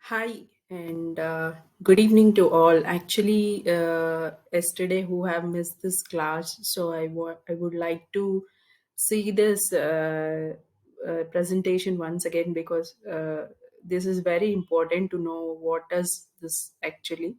Hi and good evening to all. Actually, yesterday who have missed this class, so I would like to see this presentation once again because this is very important to know what does this actually.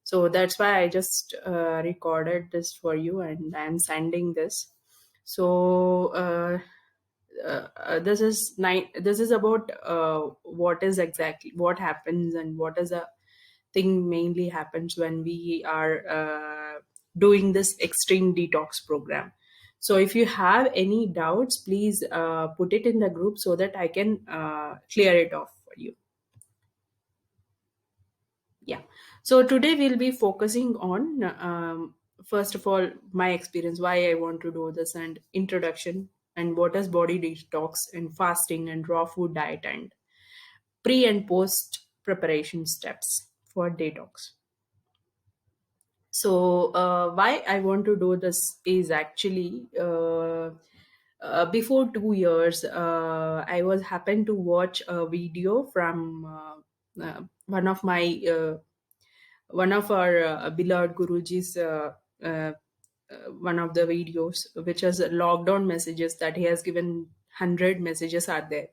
So that's why I just recorded this for you and I'm sending this. So this is about what is exactly what happens and what is a thing mainly happens when we are doing this extreme detox program. So if you have any doubts, please put it in the group so that I can clear it off for you. Yeah. So today we'll be focusing on, first of all, my experience, why I want to do this, and introduction, and what is body detox and fasting and raw food diet, and pre and post preparation steps for detox. So why I want to do this is actually before 2 years, I was happened to watch a video from one of our beloved Guruji's one of the videos, which is lockdown messages that he has given 100 messages are there.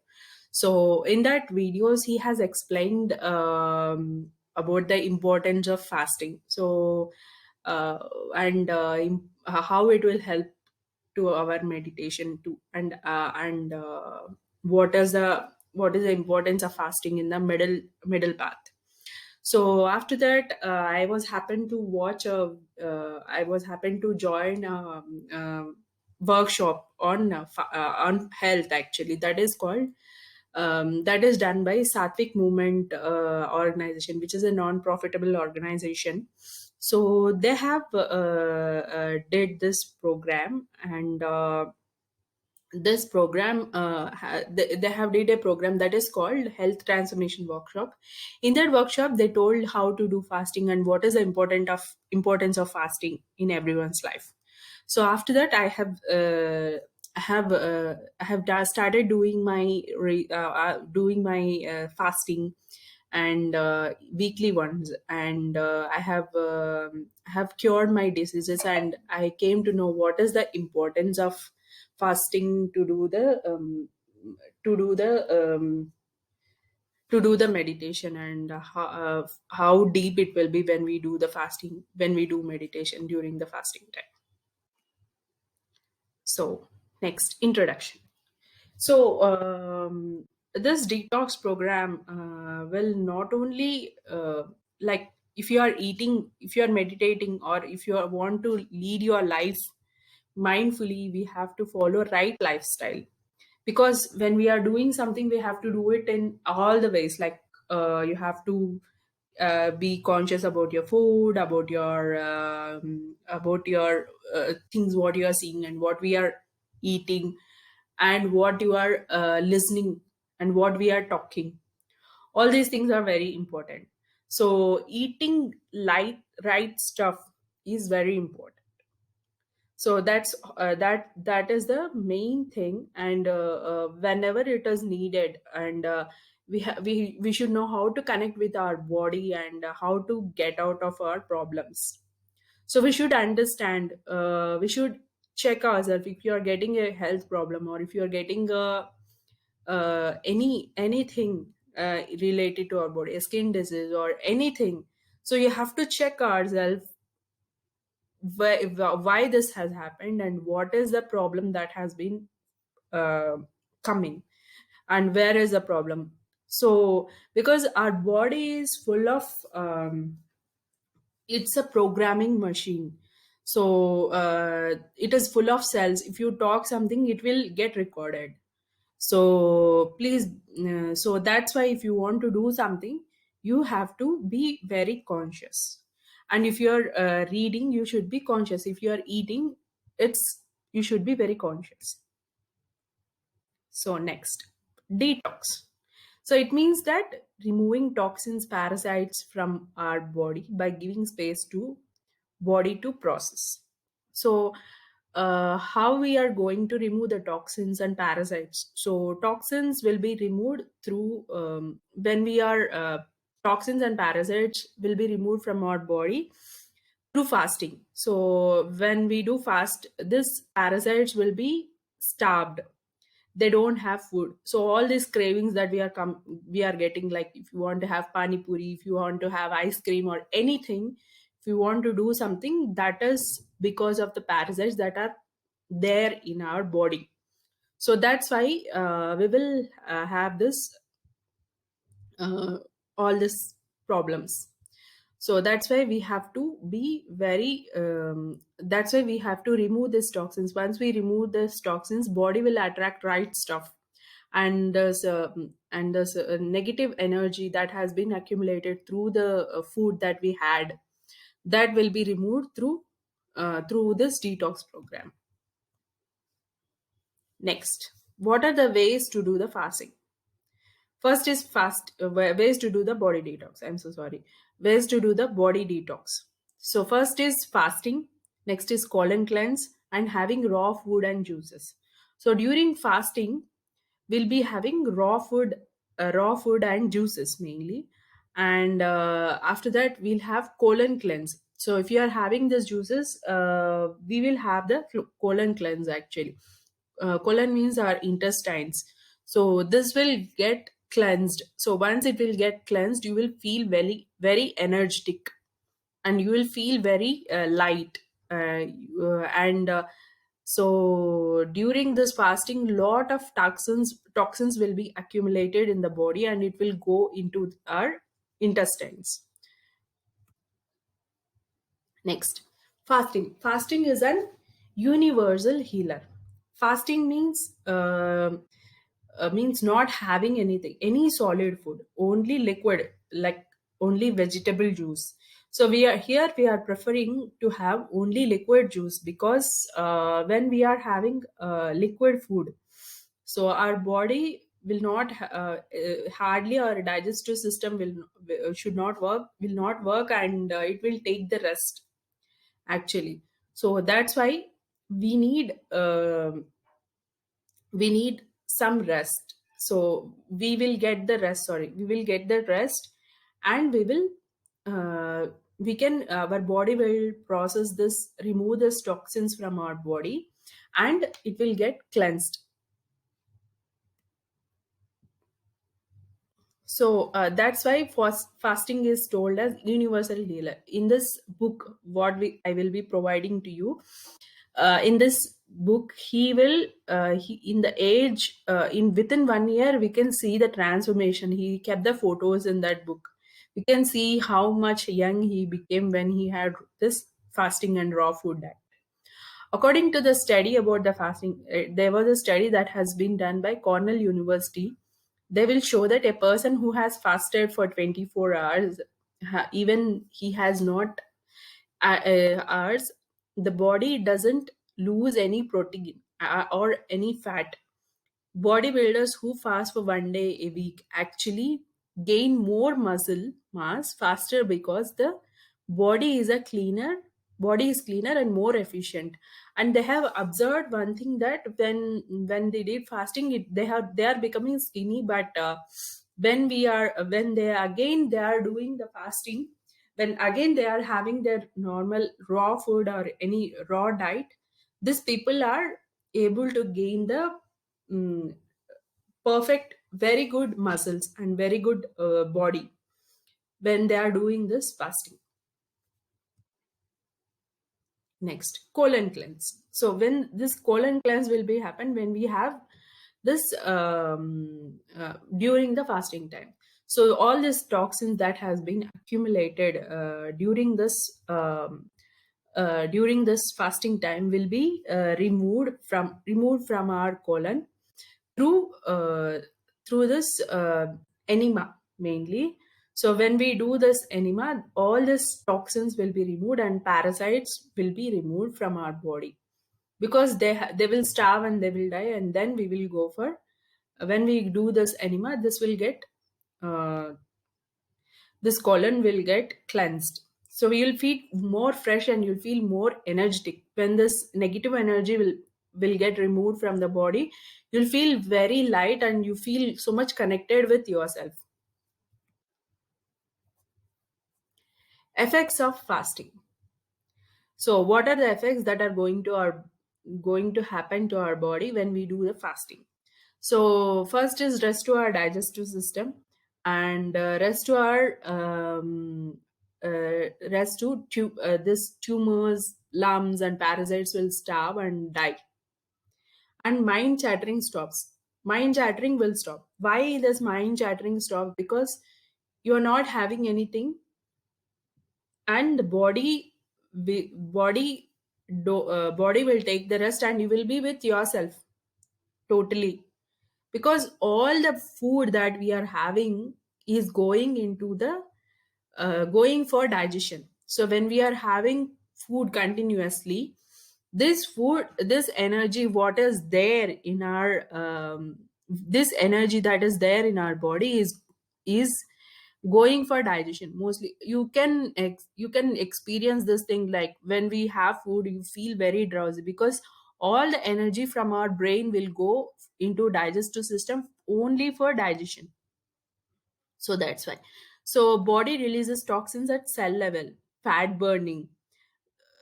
So in that videos, he has explained about the importance of fasting. So uh, and how it will help to our meditation too, and what is the importance of fasting in the middle path. So after that, I was happened to join a workshop on on health, actually, that is called that is done by Sattvic Movement organization, which is a non-profitable organization. So they have did this program, and this program they have did a program that is called health transformation workshop. In that workshop, they told how to do fasting and what is the importance of fasting in everyone's life. So after that, I have started doing doing my fasting and weekly ones, and have cured my diseases, and I came to know what is the importance of fasting to do the to do the meditation, and how deep it will be when we do the fasting, when we do meditation during the fasting time. So next, introduction. So this detox program will not only like, if you are eating, if you are meditating, or if you want to lead your life mindfully, we have to follow right lifestyle. Because when we are doing something, we have to do it in all the ways, like you have to be conscious about your food, about your things, what you are seeing and what we are eating, and what you are listening, and what we are talking. All these things are very important. So eating right stuff is very important. So that is the main thing, and whenever it is needed, and we should know how to connect with our body, and how to get out of our problems. So we should understand, we should check ourselves if you are getting a health problem, or if you are getting a anything related to our body, a skin disease or anything. So you have to check ourselves, why this has happened, and what is the problem that has been uh, coming, and where is the problem. So because our body is full of it's a programming machine. So it is full of cells. If you talk something, it will get recorded. So please, so that's why if you want to do something, you have to be very conscious. And if you're reading, you should be conscious. If you're eating, it's you should be very conscious. So next, detox. So it means that removing toxins, parasites from our body by giving space to body to process. So how we are going to remove the toxins and parasites? So toxins will be removed through when we are toxins and parasites will be removed from our body through fasting. So when we do fast, this parasites will be starved. They don't have food. So all these cravings that we are getting, like if you want to have pani puri, if you want to have ice cream or anything, if you want to do something, that is because of the parasites that are there in our body. So that's why we will have this all these problems. So that's why we have to be very that's why we have to remove these toxins. Once we remove these toxins, body will attract right stuff, and there's negative energy that has been accumulated through the food that we had, that will be removed through this detox program. Next, what are the ways to do the fasting? First is ways to do the body detox. I'm so sorry. Ways to do the body detox. So first is fasting. Next is colon cleanse and having raw food and juices. So during fasting, we'll be having raw food and juices mainly, and after that we'll have colon cleanse. So if you are having these juices, we will have the colon cleanse actually. Colon means our intestines. So this will get cleansed. So once it will get cleansed, you will feel very energetic, and you will feel very light. And So during this fasting, lot of toxins will be accumulated in the body, and it will go into our intestines. Next, fasting. Fasting is an universal healer. Fasting means not having anything, any solid food, only liquid, like only vegetable juice. So we are preferring to have only liquid juice, because when we are having liquid food, so our body will not hardly, our digestive system will not work, and it will take the rest actually. So that's why we need we need some rest. So we will get the rest, and we can our body will process this, remove these toxins from our body, and it will get cleansed. So that's why fasting is told as universal healer. In this book, I will be providing to you, in this book, he in the age in within 1 year, we can see the transformation. He kept the photos in that book. We can see how much young he became when he had this fasting and raw food diet. According to the study about the fasting, there was a study that has been done by Cornell University. They will show that a person who has fasted for 24 hours, even he has not hours, the body doesn't lose any protein or any fat. Bodybuilders who fast for 1 day a week actually gain more muscle mass faster, because the body is a cleaner body is cleaner and more efficient. And they have observed one thing, that when they did fasting, they are becoming skinny. But when they are doing the fasting, when again they are having their normal raw food or any raw diet, these people are able to gain the mm, perfect, very good muscles and very good body when they are doing this fasting. Next, colon cleanse. So when this colon cleanse will be happen, when we have this during the fasting time. So all this toxins that has been accumulated during this fasting time will be removed from our colon through this enema mainly. So when we do this enema, all these toxins will be removed and parasites will be removed from our body, because they will starve and they will die, and then we will go for when we do this enema, uh, this colon will get cleansed. So you'll feel more fresh and you'll feel more energetic when this negative energy will get removed from the body. You'll feel very light and you feel so much connected with yourself. Effects of fasting. So what are the effects that are going to happen to our body when we do the fasting? So first is rest to our digestive system, and rest to our rest to this tumors, lumps, and parasites will starve and die, and mind chattering stops. Mind chattering will stop. Why does mind chattering stop? Because you are not having anything, and the body will take the rest, and you will be with yourself totally, because all the food that we are having is going into the going for digestion. So when we are having food continuously, this energy what is there in our this energy that is there in our body is going for digestion mostly. You can experience this thing, like when we have food you feel very drowsy, because all the energy from our brain will go into digestive system only for digestion. So that's why. So body releases toxins at cell level, fat burning,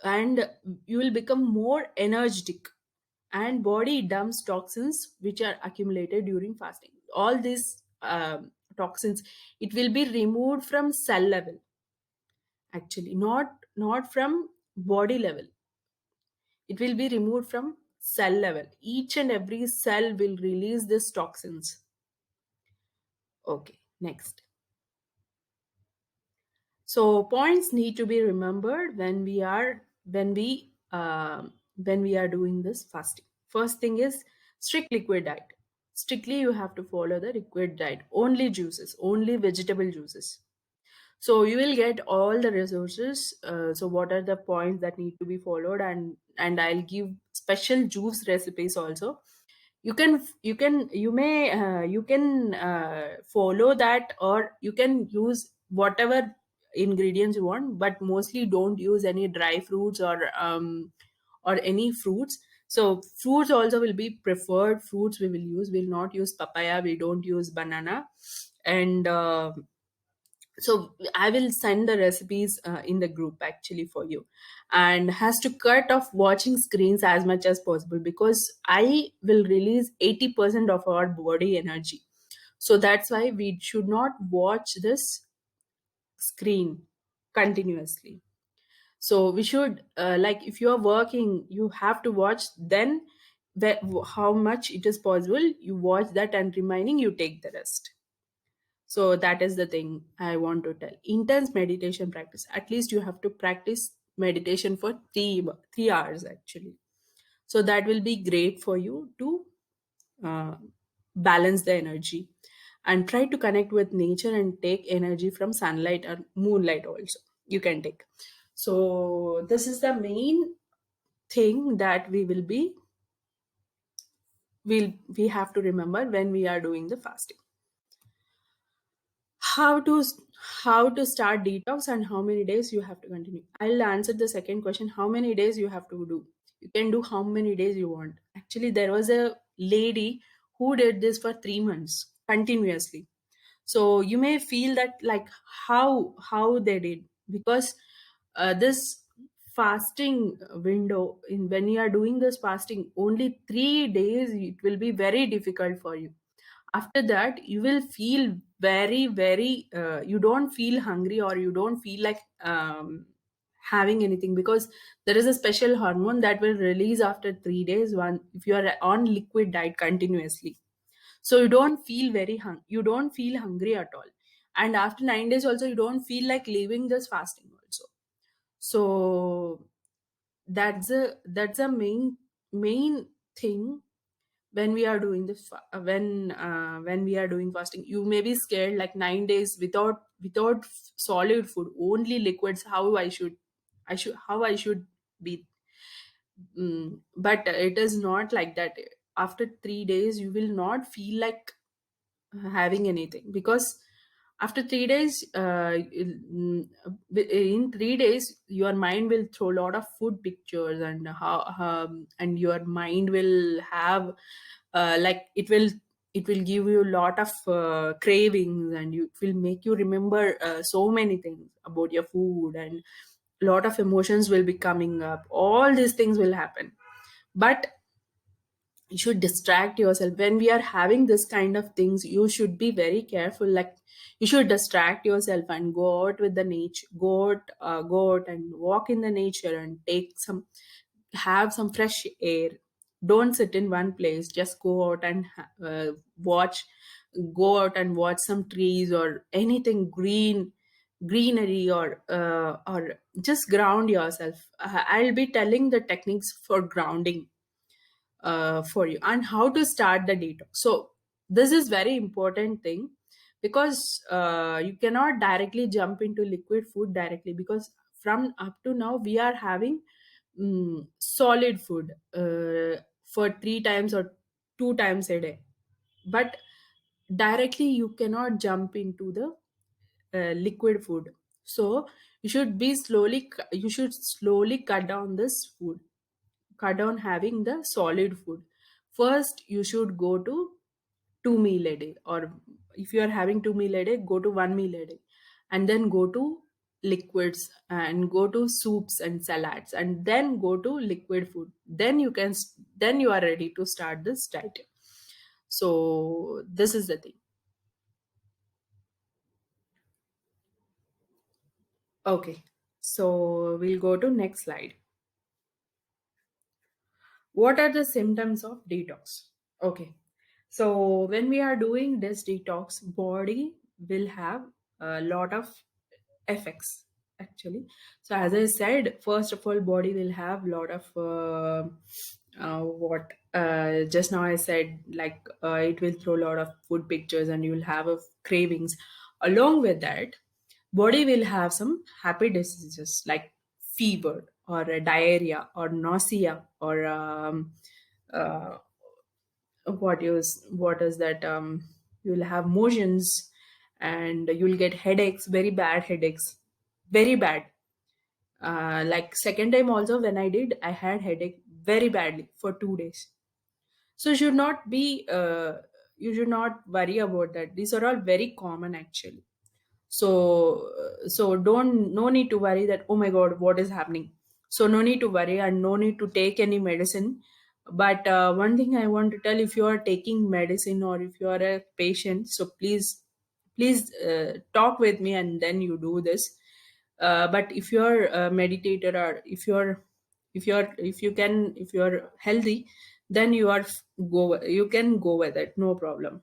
and you will become more energetic, and body dumps toxins which are accumulated during fasting. All these toxins, it will be removed from cell level, actually, not from body level. It will be removed from cell level. Each and every cell will release these toxins. Okay, next. So points need to be remembered when we are doing this fasting. First thing is strict liquid diet. Strictly you have to follow the liquid diet. Only juices, only vegetable juices. So you will get all the resources. So what are the points that need to be followed, and I'll give special juice recipes also. You can follow that, or you can use whatever ingredients you want, but mostly don't use any dry fruits or any fruits. So fruits also will be preferred. Fruits we will use, will not use papaya, we don't use banana. And so I will send the recipes in the group actually for you. And has to cut off watching screens as much as possible, because I will release 80% of our body energy. So that's why we should not watch this screen continuously. So we should like if you are working you have to watch, then how much it is possible you watch that, and remaining you take the rest. So that is the thing I want to tell. Intense meditation practice. At least you have to practice meditation for 3 hours actually. So that will be great for you to uh, balance the energy, and try to connect with nature and take energy from sunlight or moonlight also. You can take. So this is the main thing that we have to remember when we are doing the fasting. How to how to start detox and how many days you have to continue. I'll answer the second question, how many days you have to do. You can do how many days you want. Actually, there was a lady who did this for 3 months continuously. So you may feel that, like, how they did, because this fasting window, in when you are doing this fasting only 3 days, it will be very difficult for you. After that you will feel very you don't feel hungry, or you don't feel like having anything, because there is a special hormone that will release after 3 days, one if you are on liquid diet continuously. So you don't feel you don't feel hungry at all, and after 9 days also you don't feel like leaving this fasting also. So that's a main thing. When we are doing when we are doing fasting, you may be scared, like 9 days without solid food, only liquids, how I should be. But it is not like that. After 3 days you will not feel like having anything, because after 3 days in 3 days your mind will throw a lot of food pictures, and how and your mind will have like it will give you a lot of cravings, and it will make you remember so many things about your food, and a lot of emotions will be coming up. All these things will happen. But you should distract yourself when we are having this kind of things. You should be very careful, like you should distract yourself and go out with the nature, go out and walk in the nature and have some fresh air. Don't sit in one place, just go out and watch go out and watch some trees or anything greenery, or just ground yourself. I'll be telling the techniques for grounding for you, and how to start the detox. So this is very important thing, because you cannot directly jump into liquid food directly, because from up to now we are having solid food for 3 times or 2 times a day. But directly you cannot jump into the liquid food. So you should slowly cut down this food, cut down having the solid food. First you should go to 2 meal a day, or if you are having 2 meal a day, go to 1 meal a day, and then go to liquids, and go to soups and salads, and then go to liquid food. Then then you are ready to start this diet. So this is the thing. Okay, so we'll go to next slide. What are the symptoms of detox? Okay, so when we are doing this detox, body will have a lot of effects actually. So as I said, first of all, body will have a lot of what just now I said, like it will throw a lot of food pictures, and you will have a cravings. Along with that, body will have some happy diseases like fever, or diarrhea, or nausea, or uh, what is that, you'll have motions, and you'll get headaches, very bad headaches, very bad. Like second time also, when I did, I had headache very badly for 2 days. So you should not worry about that. These are all very common actually. So don't no need to worry that, oh my god, what is happening. So no need to worry, and no need to take any medicine. But one thing I want to tell, if you are taking medicine, or if you are a patient, so please talk with me, and then you do this. But if you're a meditator, or if you're healthy, then you can go with it, no problem.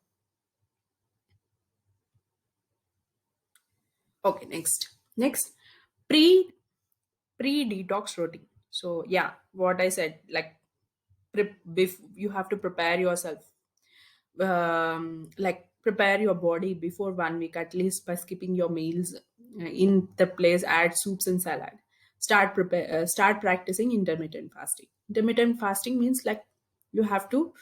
Okay, next, pre pre detox routine. So yeah, what I said, like you have to prepare yourself, like prepare your body before 1 week at least, by skipping your meals. In the place, add soups and salad. Start practicing intermittent fasting. Intermittent fasting means, like, you have to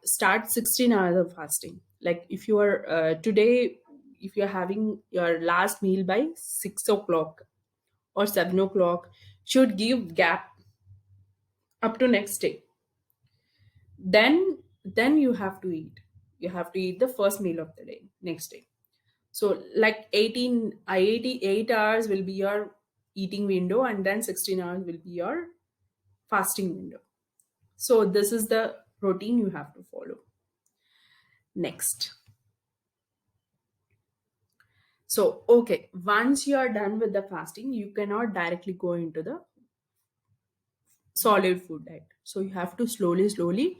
start 16 hours of fasting. Like if you are today, if you're having your last meal by 6 o'clock or 7 o'clock, should give gap up to next day. Then you have to eat. You have to eat the first meal of the day next day. So like 88 hours will be your eating window, and then 16 hours will be your fasting window. So this is the routine you have to follow. Next. So okay, once you are done with the fasting, you cannot directly go into the solid food diet. So you have to slowly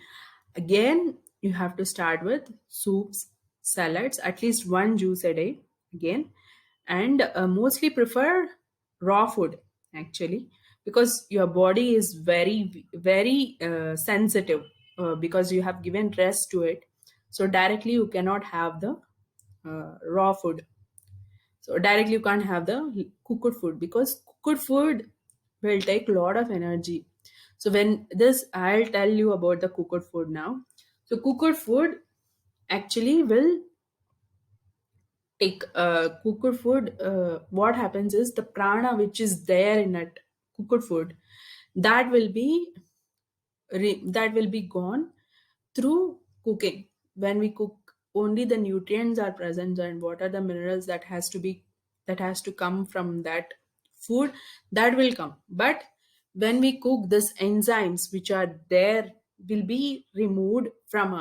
again, you have to start with soups, salads, at least one juice a day again. And mostly prefer raw food actually, because your body is very sensitive, because you have given rest to it. So directly you cannot have the raw food. So directly you can't have the cooked food, because cooked food will take a lot of energy. So when this, I'll tell you about the cooked food now. So cooked food actually will take cooked food. What happens is, the prana which is there in that cooked food, that will be that will be gone through cooking. when we cook, only the nutrients are present, and what are the minerals that has to come from that food, that will come. But when we cook, this enzymes which are there will be removed from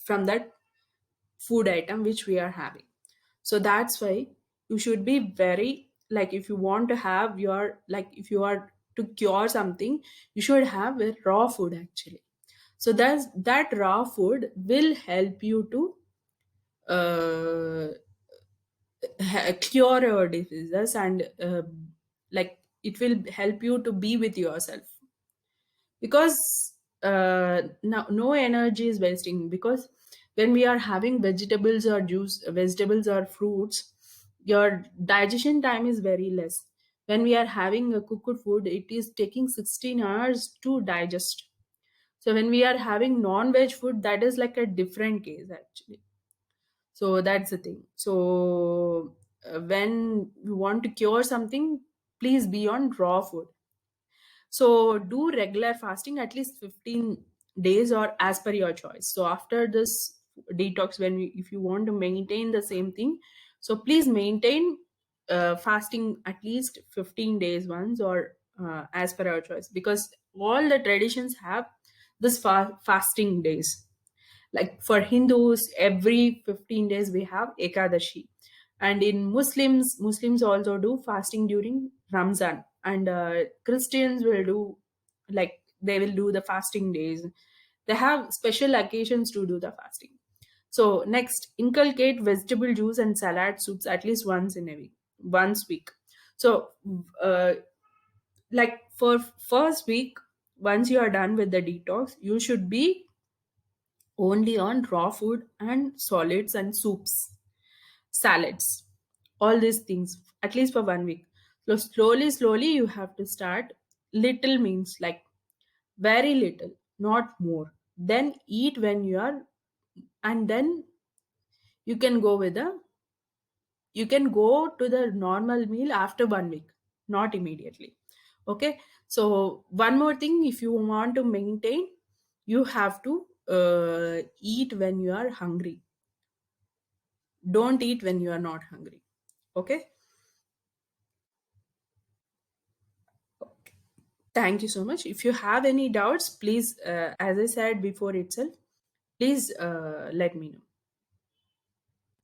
that food item which we are having. So that's why you should be very, like, if you want to have your, like, if you are to cure something, you should have a raw food actually. So that raw food will help you to uh, cure your diseases, and like, it will help you to be with yourself, because no energy is wasting. Because when we are having vegetables or fruits, your digestion time is very less. When we are having a cooked food, it is taking 16 hours to digest. So when we are having non-veg food, that is like a different case actually. So that's the thing. So when you want to cure something, please be on raw food. So do regular fasting at least 15 days or as per your choice. So after this detox, if you want to maintain the same thing, so please maintain fasting at least 15 days once, or as per our choice, because all the traditions have this fasting days. Like for Hindus, every 15 days we have Ekadashi. And in Muslims also do fasting during Ramzan. And Christians will do, like, they will do the fasting days. They have special occasions to do the fasting. So next, inculcate vegetable juice and salad soups at least once week. So uh, like for first week, once you are done with the detox, you should be only on raw food and solids and soups, salads, all these things, at least for 1 week. So slowly, you have to start. Little means like very little, not more. Then eat when you are, and then you can go with the, you can go to the normal meal after 1 week, not immediately. Okay. So one more thing, if you want to maintain, you have to eat when you are hungry. Don't eat when you are not hungry. Okay. Thank you so much. If you have any doubts, please, as I said before itself, please let me know.